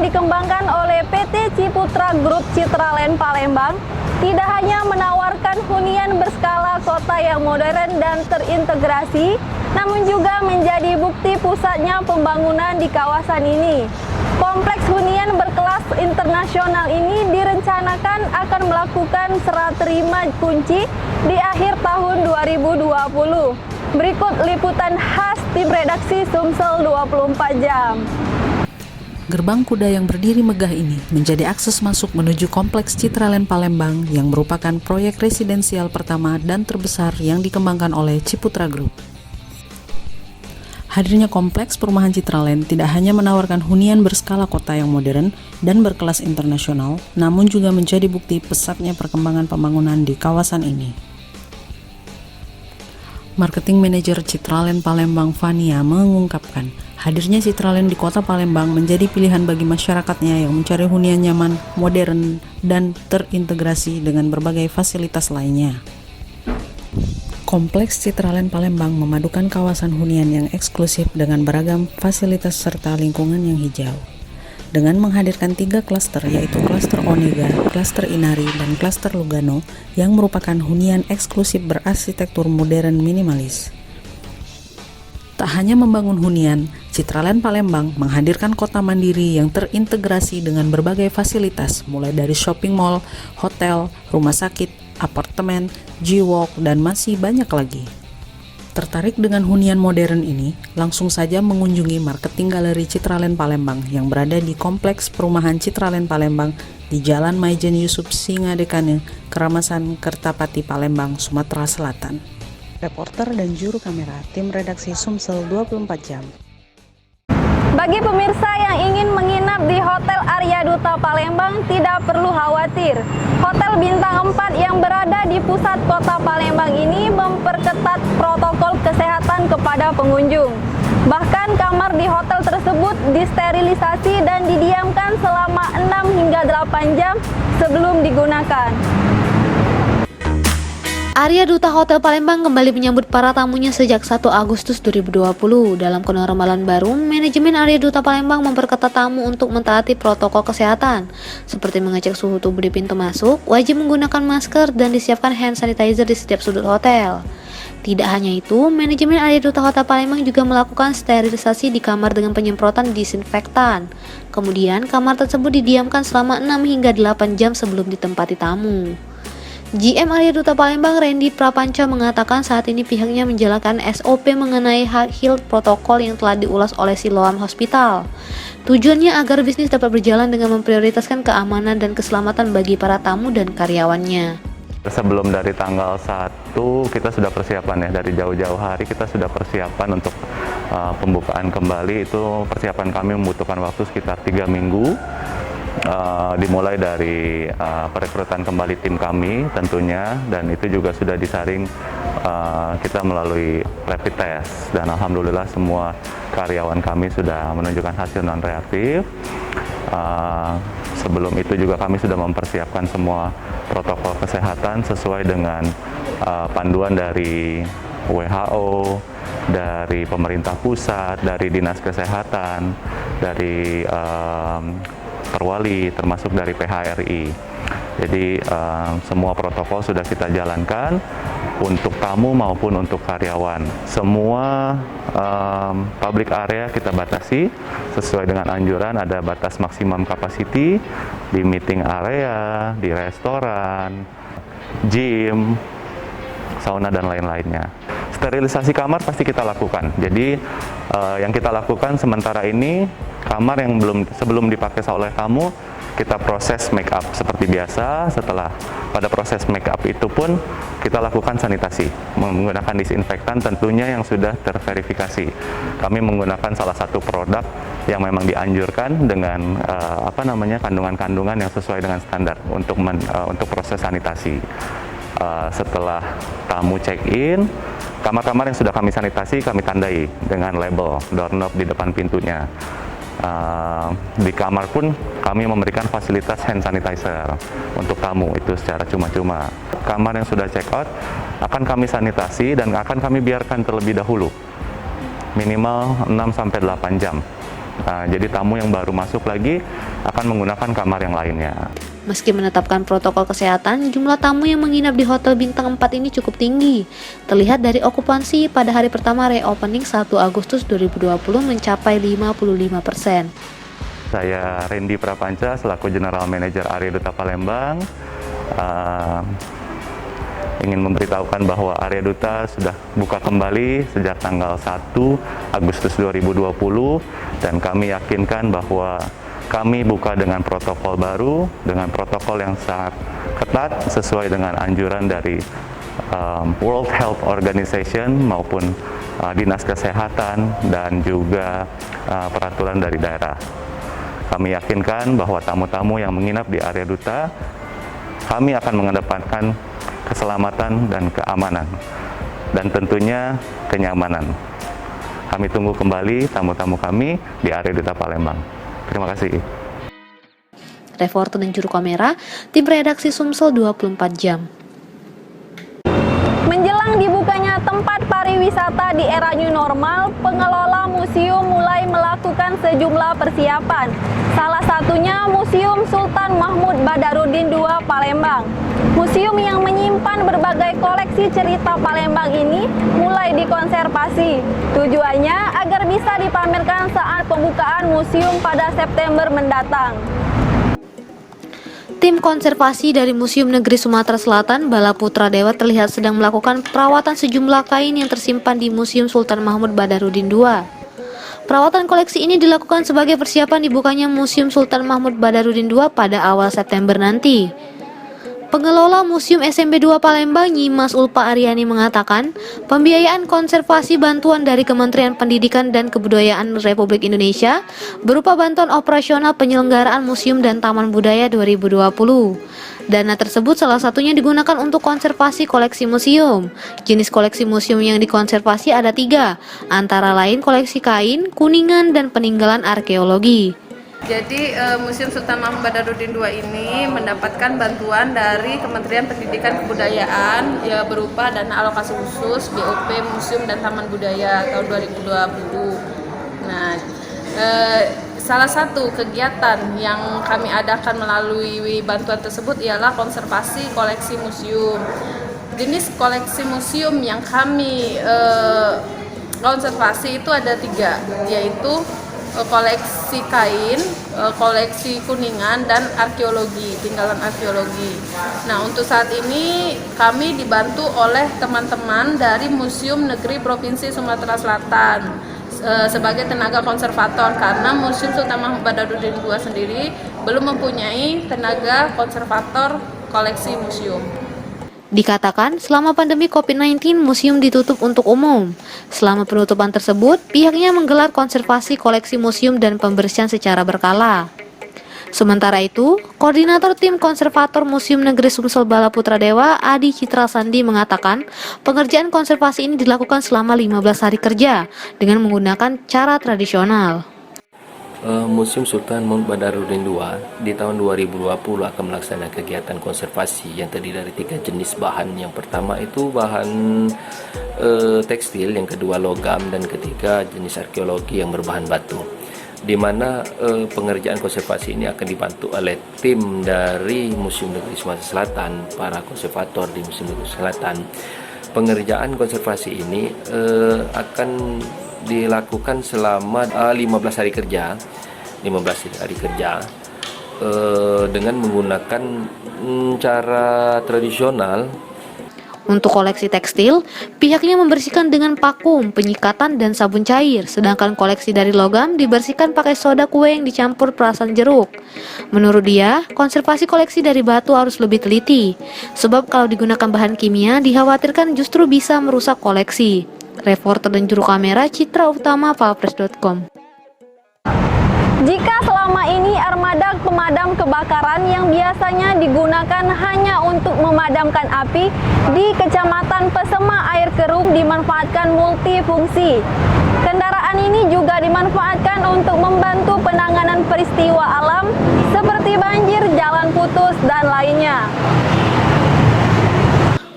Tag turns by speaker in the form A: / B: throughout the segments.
A: dikembangkan oleh PT Ciputra Group Citraland Palembang tidak hanya menawarkan hunian berskala kota yang modern dan terintegrasi, namun juga menjadi bukti pusatnya pembangunan di kawasan ini. Kompleks hunian berkelas internasional ini direncanakan akan melakukan serah terima kunci di akhir tahun 2020. Berikut liputan khas tim redaksi Sumsel 24 Jam.
B: Gerbang kuda yang berdiri megah ini menjadi akses masuk menuju Kompleks Citraland Palembang yang merupakan proyek residensial pertama dan terbesar yang dikembangkan oleh Ciputra Group. Hadirnya Kompleks Perumahan Citraland tidak hanya menawarkan hunian berskala kota yang modern dan berkelas internasional, namun juga menjadi bukti pesatnya perkembangan pembangunan di kawasan ini. Marketing Manager Citraland Palembang Fania mengungkapkan, hadirnya Citraland di kota Palembang menjadi pilihan bagi masyarakatnya yang mencari hunian nyaman, modern, dan terintegrasi dengan berbagai fasilitas lainnya. Kompleks Citraland Palembang memadukan kawasan hunian yang eksklusif dengan beragam fasilitas serta lingkungan yang hijau. Dengan menghadirkan 3 klaster yaitu klaster Onega, klaster Inari, dan klaster Lugano yang merupakan hunian eksklusif berarsitektur modern minimalis. Tak hanya membangun hunian, Citraland Palembang menghadirkan kota mandiri yang terintegrasi dengan berbagai fasilitas mulai dari shopping mall, hotel, rumah sakit, apartemen, G-Walk, dan masih banyak lagi. Tertarik dengan hunian modern ini, langsung saja mengunjungi marketing galeri Citraland Palembang yang berada di Kompleks Perumahan Citraland Palembang di Jalan Maijen Yusuf Singadekane, Keramasan Kertapati Palembang, Sumatera Selatan. Reporter dan juru kamera tim redaksi Sumsel 24 Jam.
A: Bagi pemirsa yang ingin menginap di Hotel Arya Duta Palembang tidak perlu khawatir. Hotel bintang 4 yang berada di pusat kota Palembang ini memperketat protokol kesehatan kepada pengunjung. Bahkan kamar di hotel tersebut disterilisasi dan didiamkan selama 6 hingga 8 jam sebelum digunakan.
C: Arya Duta Hotel Palembang kembali menyambut para tamunya sejak 1 Agustus 2020. Dalam kenormalan baru, manajemen Arya Duta Palembang memperketat tamu untuk mentaati protokol kesehatan, seperti mengecek suhu tubuh di pintu masuk, wajib menggunakan masker, dan disiapkan hand sanitizer di setiap sudut hotel. Tidak hanya itu, manajemen Arya Duta Hotel Palembang juga melakukan sterilisasi di kamar dengan penyemprotan disinfektan. Kemudian, kamar tersebut didiamkan selama 6 hingga 8 jam sebelum ditempati tamu. GM Arya Duta Palembang Randy Prapanca mengatakan saat ini pihaknya menjalankan SOP mengenai health protokol yang telah diulas oleh Siloam Hospital. Tujuannya agar bisnis dapat berjalan dengan memprioritaskan keamanan dan keselamatan bagi para tamu dan karyawannya.
D: Sebelum dari tanggal 1 kita sudah persiapan ya, dari jauh-jauh hari kita sudah persiapan untuk pembukaan kembali. Itu persiapan kami membutuhkan waktu sekitar 3 minggu. Dimulai dari perekrutan kembali tim kami tentunya, dan itu juga sudah disaring kita melalui rapid test, dan alhamdulillah semua karyawan kami sudah menunjukkan hasil non-reaktif. Sebelum itu juga kami sudah mempersiapkan semua protokol kesehatan sesuai dengan panduan dari WHO, dari pemerintah pusat, dari Dinas Kesehatan, dari Perwali, termasuk dari PHRI. Jadi semua protokol sudah kita jalankan untuk tamu maupun untuk karyawan. Semua public area kita batasi sesuai dengan anjuran, ada batas maksimum capacity di meeting area, di restoran, gym, sauna, dan lain-lainnya. Sterilisasi kamar pasti kita lakukan. Jadi yang kita lakukan sementara ini, kamar yang sebelum dipakai oleh tamu, kita proses make up seperti biasa. Setelah pada proses make up itu pun kita lakukan sanitasi menggunakan disinfektan tentunya yang sudah terverifikasi. Kami menggunakan salah satu produk yang memang dianjurkan dengan kandungan-kandungan yang sesuai dengan standar untuk proses sanitasi. Setelah tamu check-in, kamar-kamar yang sudah kami sanitasi kami tandai dengan label doorknob di depan pintunya. Di kamar pun kami memberikan fasilitas hand sanitizer untuk tamu itu secara cuma-cuma. Kamar yang sudah check out akan kami sanitasi dan akan kami biarkan terlebih dahulu minimal 6-8 jam Jadi tamu yang baru masuk lagi akan menggunakan kamar yang lainnya.
C: Meski menetapkan protokol kesehatan, jumlah tamu yang menginap di Hotel Bintang 4 ini cukup tinggi. Terlihat dari okupansi pada hari pertama reopening 1 Agustus 2020 mencapai 55%.
D: Saya Randy Prapanca selaku General Manager Area Duta Palembang. Ingin memberitahukan bahwa Area Duta sudah buka kembali sejak tanggal 1 Agustus 2020 dan kami yakinkan bahwa kami buka dengan protokol baru, dengan protokol yang sangat ketat sesuai dengan anjuran dari World Health Organization maupun Dinas Kesehatan dan juga peraturan dari daerah. Kami yakinkan bahwa tamu-tamu yang menginap di Area Duta, kami akan mengedepankan keselamatan dan keamanan, dan tentunya kenyamanan. Kami tunggu kembali tamu-tamu kami di Area Duta Palembang. Terima kasih.
C: Reporter dan juru kamera, tim redaksi Sumsel 24 jam.
A: Menjelang dibukanya tempat pariwisata di era new normal, pengelola museum mulai melakukan sejumlah persiapan. Salah satunya Museum Sultan Mahmud Badarudin II Palembang. Museum yang menyimpan berbagai koleksi cerita Palembang ini mulai dikonservasi. Tujuannya agar bisa dipamerkan saat pembukaan museum pada September mendatang.
C: Tim konservasi dari Museum Negeri Sumatera Selatan, Bala Putra Dewa terlihat sedang melakukan perawatan sejumlah kain yang tersimpan di Museum Sultan Mahmud Badarudin II. Perawatan koleksi ini dilakukan sebagai persiapan dibukanya Museum Sultan Mahmud Badarudin II pada awal September nanti. Pengelola Museum SMB 2 Palembang, Nyimas Ulpa Aryani mengatakan, pembiayaan konservasi bantuan dari Kementerian Pendidikan dan Kebudayaan Republik Indonesia berupa bantuan operasional penyelenggaraan museum dan taman budaya 2020. Dana tersebut salah satunya digunakan untuk konservasi koleksi museum. Jenis koleksi museum yang dikonservasi ada 3, antara lain koleksi kain, kuningan, dan peninggalan arkeologi.
E: Jadi Museum Sultan Mahmud Badarudin II ini mendapatkan bantuan dari Kementerian Pendidikan Kebudayaan ya berupa dana alokasi khusus BOP Museum dan Taman Budaya tahun 2020. Nah, salah satu kegiatan yang kami adakan melalui bantuan tersebut ialah konservasi koleksi museum. Jenis koleksi museum yang kami konservasi itu ada 3, yaitu koleksi kain, koleksi kuningan, dan arkeologi, tinggalan arkeologi. Nah, untuk saat ini kami dibantu oleh teman-teman dari Museum Negeri Provinsi Sumatera Selatan sebagai tenaga konservator, karena Museum Sultan Mahmud Badarudin II sendiri belum mempunyai tenaga konservator koleksi museum.
C: Dikatakan, selama pandemi COVID-19, museum ditutup untuk umum. Selama penutupan tersebut, pihaknya menggelar konservasi koleksi museum dan pembersihan secara berkala. Sementara itu, Koordinator Tim Konservator Museum Negeri Sumsel Bala Putra Dewa, Adi Citra Sandi mengatakan, pengerjaan konservasi ini dilakukan selama 15 hari kerja dengan menggunakan cara tradisional.
F: Museum Sultan Mahmud Badarudin II di tahun 2020 akan melaksanakan kegiatan konservasi yang terdiri dari 3 jenis bahan. Yang pertama itu bahan tekstil, yang kedua logam, dan ketiga jenis arkeologi yang berbahan batu. Di mana pengerjaan konservasi ini akan dibantu oleh tim dari Museum Negeri Sumatera Selatan, para konservator di Museum Negeri Selatan. Pengerjaan konservasi ini akan dilakukan selama 15 hari kerja dengan menggunakan cara tradisional.
C: Untuk koleksi tekstil, pihaknya membersihkan dengan vakum, penyikatan, dan sabun cair. Sedangkan koleksi dari logam dibersihkan pakai soda kue yang dicampur perasan jeruk. Menurut dia, konservasi koleksi dari batu harus lebih teliti. Sebab kalau digunakan bahan kimia, dikhawatirkan justru bisa merusak koleksi. Reporter dan juru kamera Citra Utama, Palpres.com.
A: Jika selama ini armada pemadam kebakaran yang biasanya digunakan hanya untuk memadamkan api di Kecamatan Pesema Air Keruh dimanfaatkan multifungsi. Kendaraan ini juga dimanfaatkan untuk membantu penanganan peristiwa alam seperti banjir, jalan putus, dan lainnya.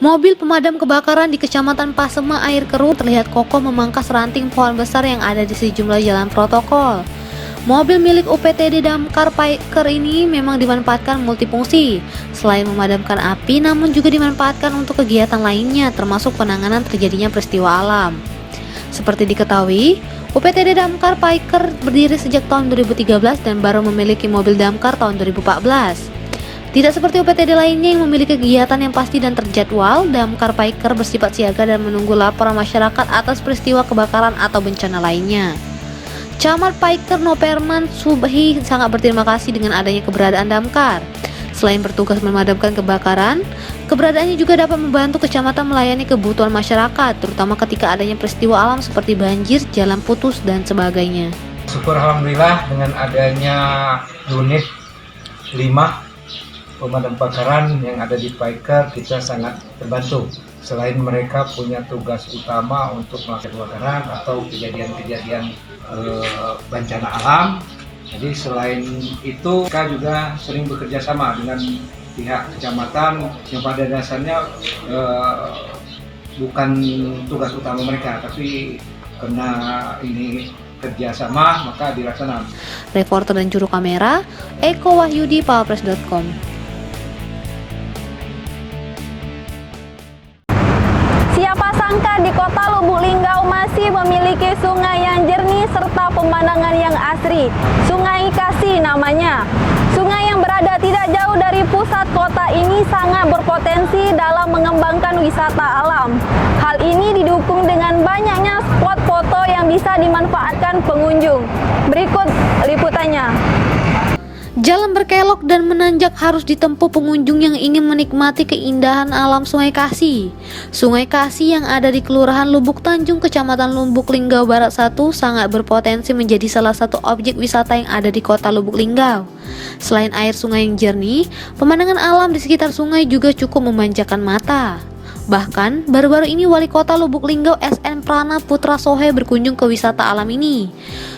C: Mobil pemadam kebakaran di Kecamatan Pasema Air Keruh terlihat kokoh memangkas ranting pohon besar yang ada di sejumlah jalan protokol. Mobil milik UPTD Damkar Piker ini memang dimanfaatkan multifungsi, selain memadamkan api namun juga dimanfaatkan untuk kegiatan lainnya termasuk penanganan terjadinya peristiwa alam. Seperti diketahui, UPTD Damkar Piker berdiri sejak tahun 2013 dan baru memiliki mobil damkar tahun 2014. Tidak seperti UPTD lainnya yang memiliki kegiatan yang pasti dan terjadwal, Damkar Piker bersifat siaga dan menunggu laporan masyarakat atas peristiwa kebakaran atau bencana lainnya. Camat Piker Noperman Subhi sangat berterima kasih dengan adanya keberadaan damkar. Selain bertugas memadamkan kebakaran, keberadaannya juga dapat membantu kecamatan melayani kebutuhan masyarakat, terutama ketika adanya peristiwa alam seperti banjir, jalan putus, dan sebagainya.
G: Syukur alhamdulillah dengan adanya unit 5 pemadam kebakaran yang ada di Piker, kita sangat terbantu. Selain mereka punya tugas utama untuk melakukan kebakaran atau kejadian-kejadian bencana alam, jadi selain itu kita juga sering bekerja sama dengan pihak kecamatan yang pada dasarnya bukan tugas utama mereka, tapi karena ini kerjasama maka dilaksanakan.
C: Reporter dan juru kamera Eko Wahyudi, Powerpress.com.
A: Siapa sangka di kota Lubuk Linggau masih memiliki sungai yang jernih serta pemandangan yang asri. Sungai Kasih namanya. Sungai yang berada tidak jauh dari pusat kota ini sangat berpotensi dalam mengembangkan wisata alam. Hal ini didukung dengan banyaknya spot foto yang bisa dimanfaatkan pengunjung. Berikut liputannya.
C: Jalan berkelok dan menanjak harus ditempuh pengunjung yang ingin menikmati keindahan alam Sungai Kasih. Sungai Kasih yang ada di Kelurahan Lubuk Tanjung, Kecamatan Lubuk Linggau Barat 1 sangat berpotensi menjadi salah satu objek wisata yang ada di kota Lubuk Linggau. Selain air sungai yang jernih, pemandangan alam di sekitar sungai juga cukup memanjakan mata. Bahkan, baru-baru ini Wali Kota Lubuk Linggau SN Prana Putra Sohe berkunjung ke wisata alam ini.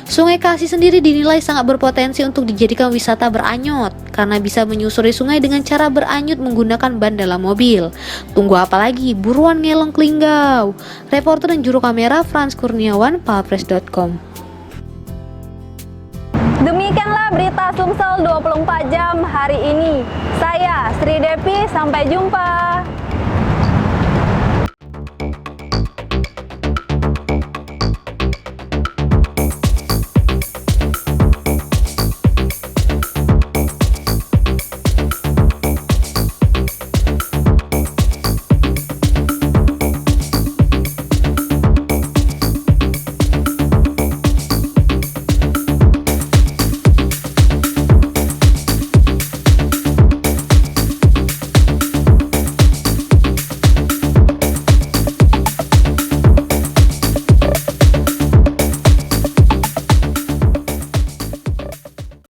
C: Sungai Kasih sendiri dinilai sangat berpotensi untuk dijadikan wisata beranyut, karena bisa menyusuri sungai dengan cara beranyut menggunakan ban dalam mobil. Tunggu apa lagi? Buruan ngelong ke Linggau. Reporter dan juru kamera Frans Kurniawan, Powerpress.com.
A: Demikianlah berita Sumsel 24 jam hari ini. Saya Sri Depi, sampai jumpa.